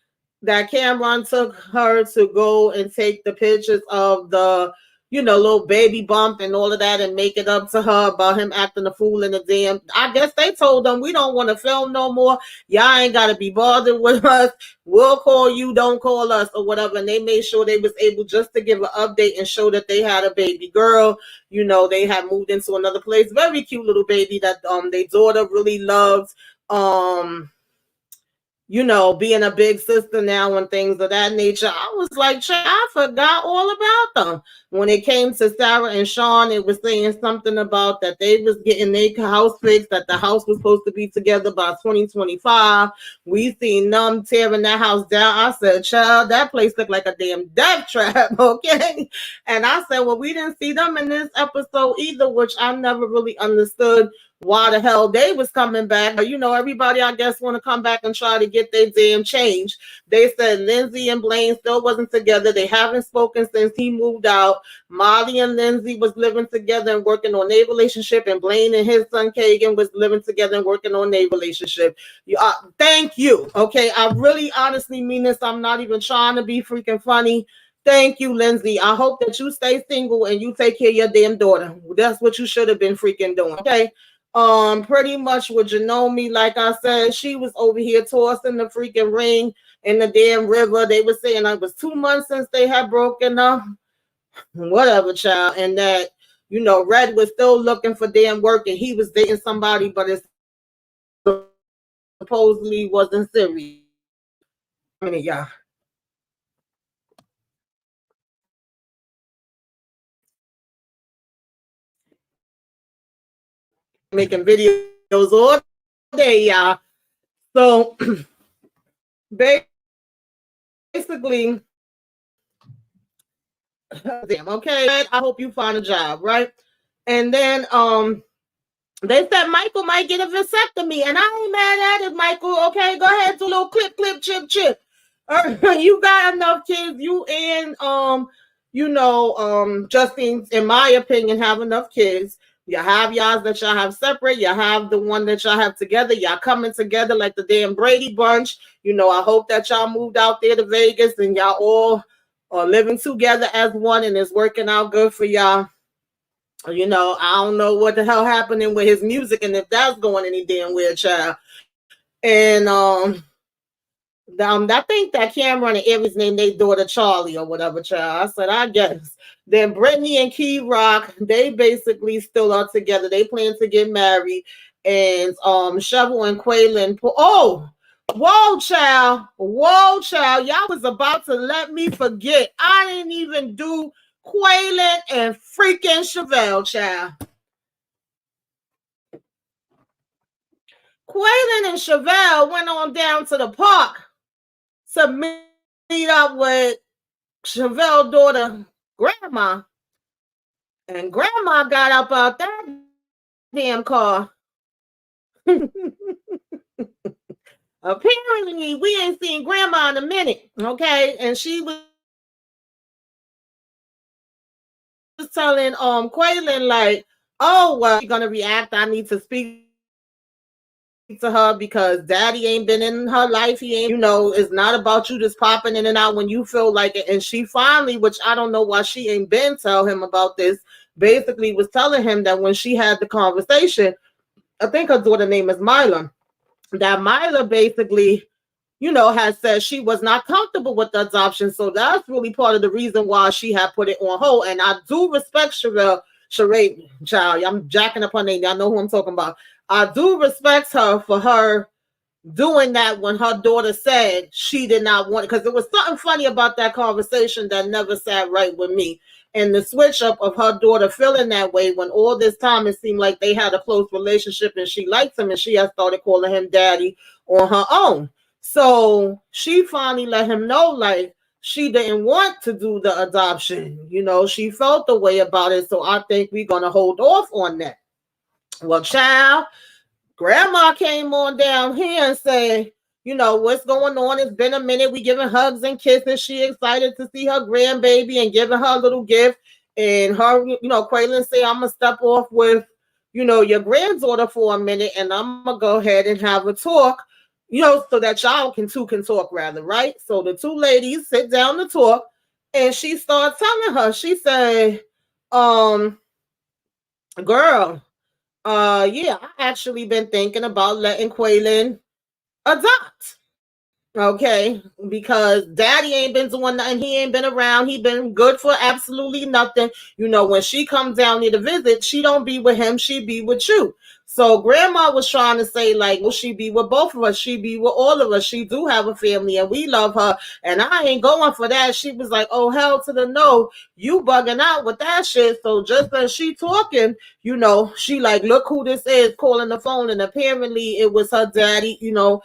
that Cameron took her to go and take the pictures of the little baby bump and all of that and make it up to her about him acting a fool in the damn. I guess they told them, we don't want to film no more. Y'all ain't got to be bothered with us. We'll call you, don't call us or whatever. And they made sure they was able just to give an update and show that they had a baby girl. They had moved into another place. Very cute little baby that their daughter really loves. Being a big sister now and things of that nature. I was like, I forgot all about them. When it came to Sarah and Sean, it was saying something about that they was getting their house fixed, that the house was supposed to be together by 2025. We seen them tearing that house down. I said, child, that place looked like a damn death trap, okay? And I said, well, we didn't see them in this episode either, which I never really understood why the hell they was coming back. Everybody, I guess, want to come back and try to get their damn change. They said Lindsay and Blaine still wasn't together. They haven't spoken since he moved out. Molly and Lindsay was living together and working on their relationship, and Blaine and his son Kagan was living together and working on their relationship. Thank you. Okay, I really honestly mean this. I'm not even trying to be freaking funny. Thank you, Lindsay. I hope that you stay single and you take care of your damn daughter. That's what you should have been freaking doing. Okay. Pretty much with Jomi, like I said, she was over here tossing the freaking ring in the damn river. They were saying it was 2 months since they had broken up. Whatever, child. And that, Red was still looking for damn work and he was dating somebody, but it supposedly wasn't serious. Yeah. Making videos all day, y'all. So basically, damn, okay, I hope you find a job, right? And then they said Michael might get a vasectomy, and I ain't mad at it, Michael. Okay, go ahead, do a little clip, chip, chip. You got enough kids. You and Justine, in my opinion, have enough kids. You have y'all that y'all have separate. You have the one that y'all have together. Y'all coming together like the damn Brady Bunch. I hope that y'all moved out there to Vegas and y'all all are living together as one and it's working out good for y'all. I don't know what the hell happening with his music and if that's going any damn weird, child. And I think that Cameron and Aries named their daughter Charlie or whatever, child. I said, I guess. Then Britney and K Rock, they basically still are together. They plan to get married. And Chevel and Quaylon. Whoa, child. Y'all was about to let me forget. I didn't even do Quaylon and freaking Chevel, child. Quaylon and Chevel went on down to the park to meet up with Chevel's daughter, Grandma. And Grandma got up out that damn car. Apparently, we ain't seen Grandma in a minute, okay? And she was telling Quaylon, like, oh, well, you're going to react. I need to speak to her because daddy ain't been in her life. He ain't, it's not about you just popping in and out when you feel like it. And she finally, which I don't know why she ain't been tell him about this, basically was telling him that when she had the conversation, I think her daughter name is Mila, that Mila basically, has said she was not comfortable with the adoption. So that's really part of the reason why she had put it on hold. And I do respect Sheree, child. I'm jacking up her name. Y'all know who I'm talking about. I do respect her for her doing that when her daughter said she did not want it, because there was something funny about that conversation that never sat right with me. And the switch up of her daughter feeling that way when all this time it seemed like they had a close relationship and she liked him and she had started calling him daddy on her own. So she finally let him know, like, she didn't want to do the adoption. She felt the way about it. So I think we're going to hold off on that. Well, child, Grandma came on down here and said, what's going on? It's been a minute. We giving hugs and kisses. She excited to see her grandbaby and giving her a little gift. And her, Quaylon say, I'm going to step off with, your granddaughter for a minute and I'm going to go ahead and have a talk, so that y'all can talk rather, right? So the two ladies sit down to talk and she starts telling her, she said, um, girl, yeah, I actually been thinking about letting Quaylon adopt. Okay, because daddy ain't been doing nothing. He ain't been around. He been good for absolutely nothing. You know, when she comes down here to visit, she don't be with him. She be with you. So grandma was trying to say, like, well, she be with both of us. She be with all of us. She do have a family and we love her. And I ain't going for that. She was like, oh, hell to the no. You bugging out with that shit. So just as she talking, you know, she like, look who this is calling the phone. And apparently it was her daddy, you know,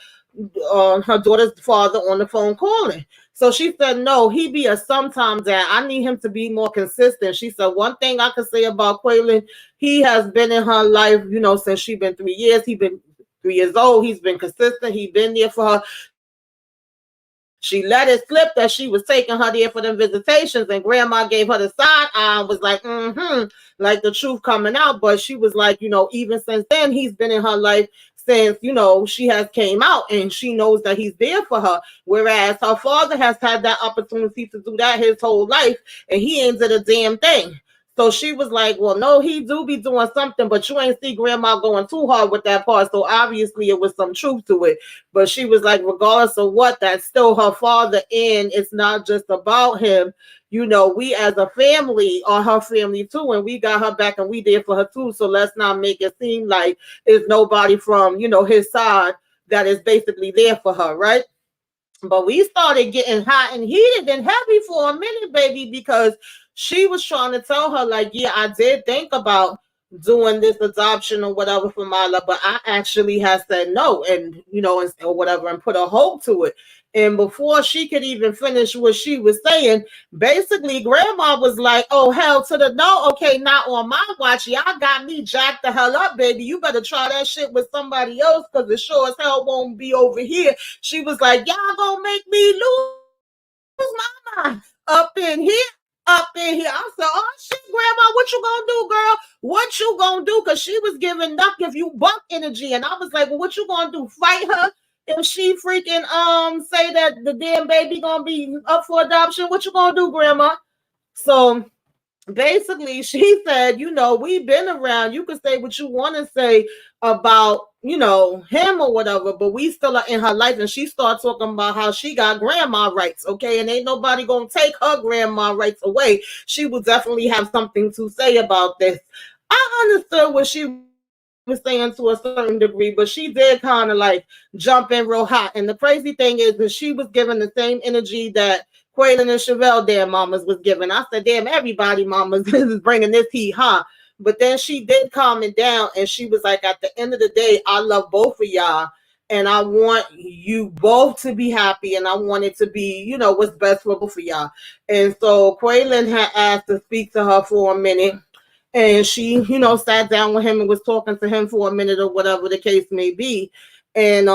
her daughter's father on the phone calling. So she said, no, he be a sometimes dad. I need him to be more consistent. She said, one thing I can say about Quaylon, he has been in her life, you know, since she been 3 years. He been 3 years old. He's been consistent. He been there for her. She let it slip that she was taking her there for them visitations, and grandma gave her the side eye and was like, like the truth coming out. But she was like, you know, even since then, he's been in her life since, you know, she has came out, and she knows that he's there for her. Whereas her father has had that opportunity to do that his whole life, and he ain't did a damn thing. So she was like, well, no, he do be doing something, but you ain't see grandma going too hard with that part. So obviously it was some truth to it. But she was like, regardless of what, that's still her father. And it's not just about him. You know, we as a family are her family too. And we got her back and we there for her too. So let's not make it seem like it's nobody from, you know, his side that is basically there for her, right? But we started getting hot and heated and heavy for a minute, baby, because she was trying to tell her, like, yeah, I did think about doing this adoption or whatever for Mila, but I actually had said no, and you know, or whatever, and put a hold to it. And before she could even finish what she was saying, basically, grandma was like, oh, hell to the no. Okay, not on my watch. Y'all got me jacked the hell up, baby. You better try that shit with somebody else because it sure as hell won't be over here. She was like, y'all gonna make me lose my mind up in here. Up in here. I said, oh shit, grandma, what you gonna do, girl? What you gonna do? Because she was giving duck if you buck energy. And I was like, well, what you gonna do? Fight her? If she freaking say that the damn baby gonna be up for adoption, what you gonna do, grandma? So basically she said, you know, we've been around. You can say what you want to say about, you know, him or whatever, but we still are in her life. And she started talking about how she got grandma rights, okay? And ain't nobody gonna take her grandma rights away. She will definitely have something to say about this. I understood what she was saying to a certain degree, but she did kind of like jump in real hot. And the crazy thing is that she was given the same energy that Quaylon and Chevel damn mamas was giving. I said, damn, everybody mamas is bringing this heat, huh? But then she did calm it down, and she was like, at the end of the day, I love both of y'all, and I want you both to be happy, and I want it to be, you know, what's best for both of y'all. And so Quaylon had asked to speak to her for a minute, and she, you know, sat down with him and was talking to him for a minute or whatever the case may be. And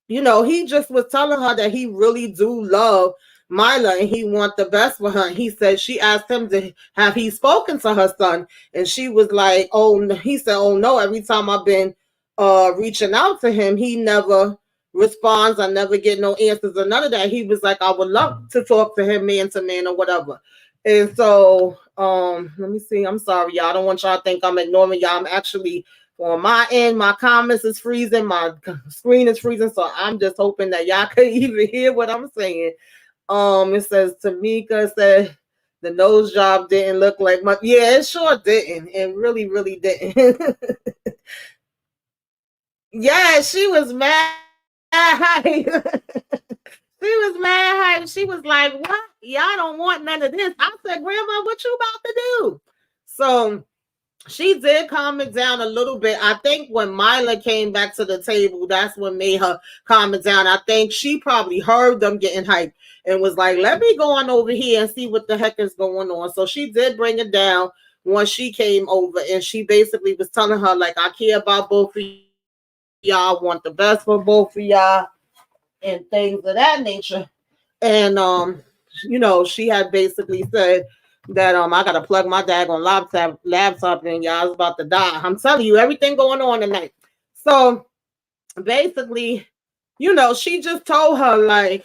you know, he just was telling her that he really do love Mila and he want the best for her. And he said she asked him to have he spoken to her son, and she was like, "Oh," he said, "Oh no." Every time I've been reaching out to him, he never responds. I never get no answers or none of that. He was like, "I would love to talk to him man to man or whatever." And so, let me see. I'm sorry, y'all. I don't want y'all to think I'm ignoring y'all. I'm actually on my end, my comments is freezing, my screen is freezing, so I'm just hoping that y'all could even hear what I'm saying. It says Tamika said the nose job didn't look like much. Yeah, it sure didn't. It really, really didn't. Yeah, she was mad hype. She was mad hype. She was like, "What? Y'all don't want none of this." I said, "Grandma, what you about to do?" So she did calm it down a little bit. I think when Mila came back to the table, that's what made her calm it down. I think she probably heard them getting hyped and was like, let me go on over here and see what the heck is going on. So she did bring it down once she came over, and she basically was telling her, like, I care about both of y'all, want the best for both of y'all, and things of that nature. And you know, she had basically said that I gotta plug my daggone laptop in, y'all. It's about to die. I'm telling you, everything going on tonight. So basically, you know, she just told her like,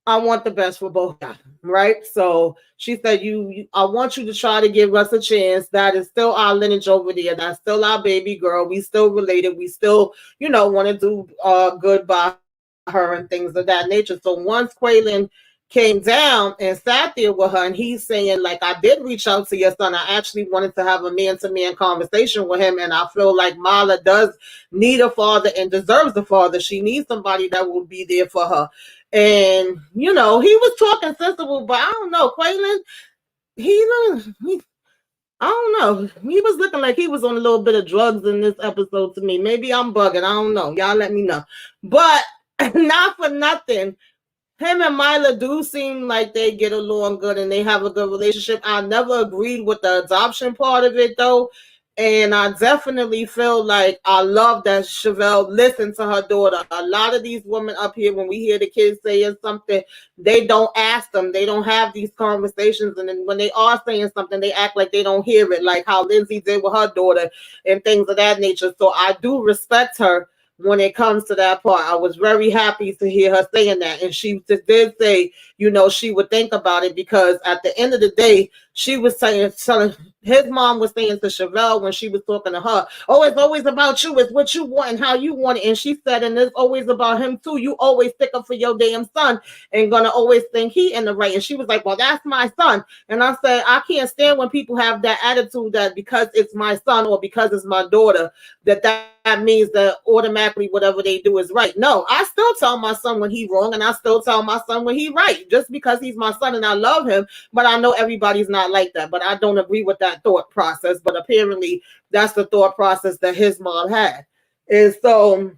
I want the best for both of them, right? So she said, I want you to try to give us a chance. That is still our lineage over there. That's still our baby girl. We still related. We still, want to do good by her and things of that nature. So once Quaylon came down and sat there with her, and he's saying, like, I did reach out to your son. I actually wanted to have a man-to-man conversation with him, and I feel like Mala does need a father and deserves a father. She needs somebody that will be there for her. And he was talking sensible, but I don't know, Quaylon, he I don't know. He was looking like he was on a little bit of drugs in this episode to me. Maybe I'm bugging. I don't know. Y'all let me know. But not for nothing, him and Mila do seem like they get along good and they have a good relationship. I never agreed with the adoption part of it though. And I definitely feel like I love that Chevelle listened to her daughter. A lot of these women up here, when we hear the kids saying something, they don't ask them. They don't have these conversations. And then when they are saying something, they act like they don't hear it, like how Lindsay did with her daughter and things of that nature. So I do respect her when it comes to that part. I was very happy to hear her saying that. And she did say, she would think about it, because at the end of the day, she was telling his mom was saying to Chevelle when she was talking to her, oh, it's always about you. It's what you want and how you want it. And she said, and it's always about him too. You always stick up for your damn son and gonna always think he in the right. And she was like, well, that's my son. And I said, I can't stand when people have that attitude that because it's my son or because it's my daughter, that means that automatically whatever they do is right. No, I still tell my son when he's wrong, and I still tell my son when he's right, just because he's my son and I love him. But I know everybody's not like that. But I don't agree with that thought process. But apparently that's the thought process that his mom had. And so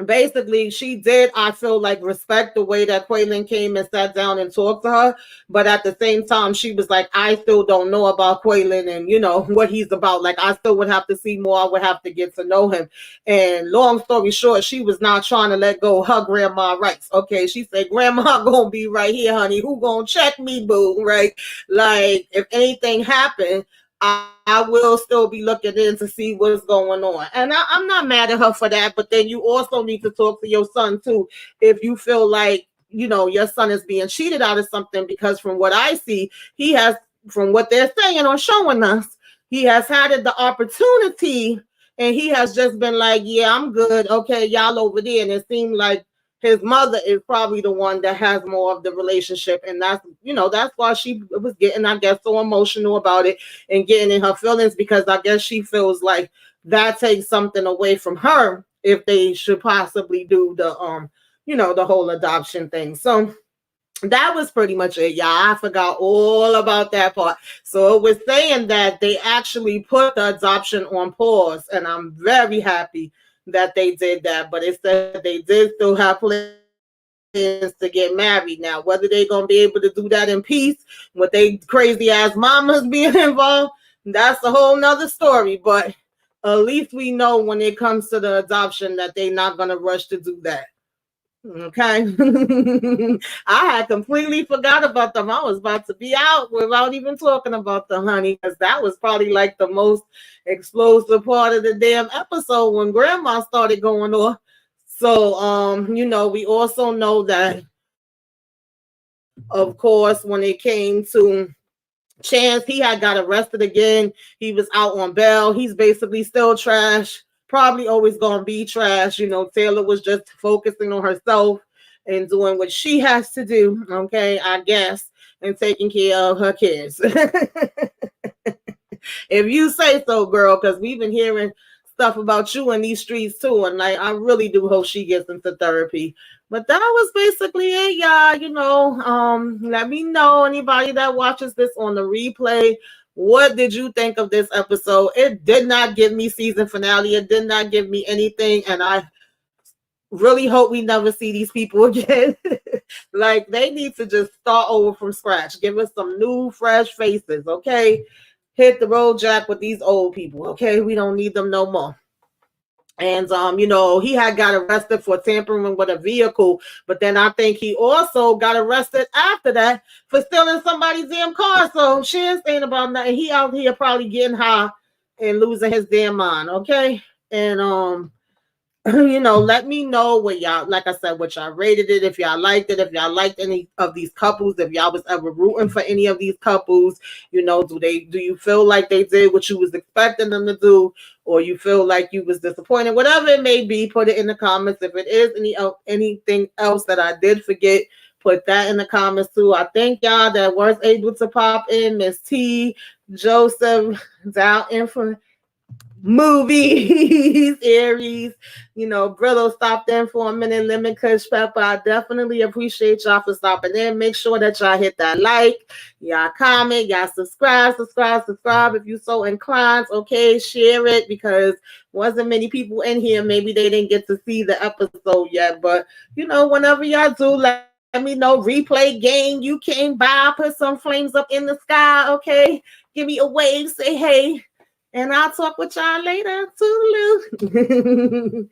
basically she did, I feel like, respect the way that Quaylon came and sat down and talked to her, but at the same time she was like, I still don't know about Quaylon and what he's about. Like, I still would have to see more. I would have to get to know him. And long story short, she was not trying to let go of her grandma rights. Okay, she said, grandma gonna be right here, honey. Who gonna check me, boo? Right? Like, if anything happened, I will still be looking in to see what's going on. And I'm not mad at her for that, but then you also need to talk to your son too if you feel like, your son is being cheated out of something, because from what I see, he has, from what they're saying or showing us, he has had the opportunity and he has just been like, yeah, I'm good. Okay, y'all over there. And it seemed like his mother is probably the one that has more of the relationship. And that's why she was getting, I guess, so emotional about it and getting in her feelings, because I guess she feels like that takes something away from her if they should possibly do the whole adoption thing. So that was pretty much it, y'all. I forgot all about that part. So it was saying that they actually put the adoption on pause, and I'm very happy that they did that. But it said they did still have plans to get married. Now, whether they're going to be able to do that in peace with they crazy ass mamas being involved, that's a whole nother story. But at least we know when it comes to the adoption that they're not going to rush to do that. Okay. I had completely forgot about them. I was about to be out without even talking about them, honey, because that was probably like the most explosive part of the damn episode when grandma started going off. So we also know that, of course, when it came to Chance, he had got arrested again. He was out on bail. He's basically still trash. Probably always gonna be trash. Taylor was just focusing on herself and doing what she has to do. Okay, I guess, and taking care of her kids. If you say so, girl, because we've been hearing stuff about you in these streets too, and like, I really do hope she gets into therapy. But that was basically it, y'all. Let me know, anybody that watches this on the replay, what did you think of this episode? It did not give me season finale. It did not give me anything, and I really hope we never see these people again. Like, they need to just start over from scratch. Give us some new, fresh faces, okay? Hit the road, Jack, with these old people, okay? We don't need them no more. And he had got arrested for tampering with a vehicle, but then I think he also got arrested after that for stealing somebody's damn car. So she ain't saying about nothing. He out here probably getting high and losing his damn mind, okay? And let me know what y'all, like I said, what y'all rated it, if y'all liked it, if y'all liked any of these couples, if y'all was ever rooting for any of these couples. Do you feel like they did what you was expecting them to do, or you feel like you was disappointed? Whatever it may be, put it in the comments. If it is anything else that I did forget, put that in the comments too. I thank y'all that was able to pop in. Miss T, Joseph, down in for movies, Aries, Brillo stopped in for a minute, Lemon Kush Pepper. I definitely appreciate y'all for stopping in. Make sure that y'all hit that like, y'all comment, y'all subscribe if you so inclined. Okay, share it, because wasn't many people in here. Maybe they didn't get to see the episode yet, but whenever y'all do, let me know. Replay game, you came by, put some flames up in the sky. Okay, give me a wave, say hey. And I'll talk with y'all later. Toodaloo.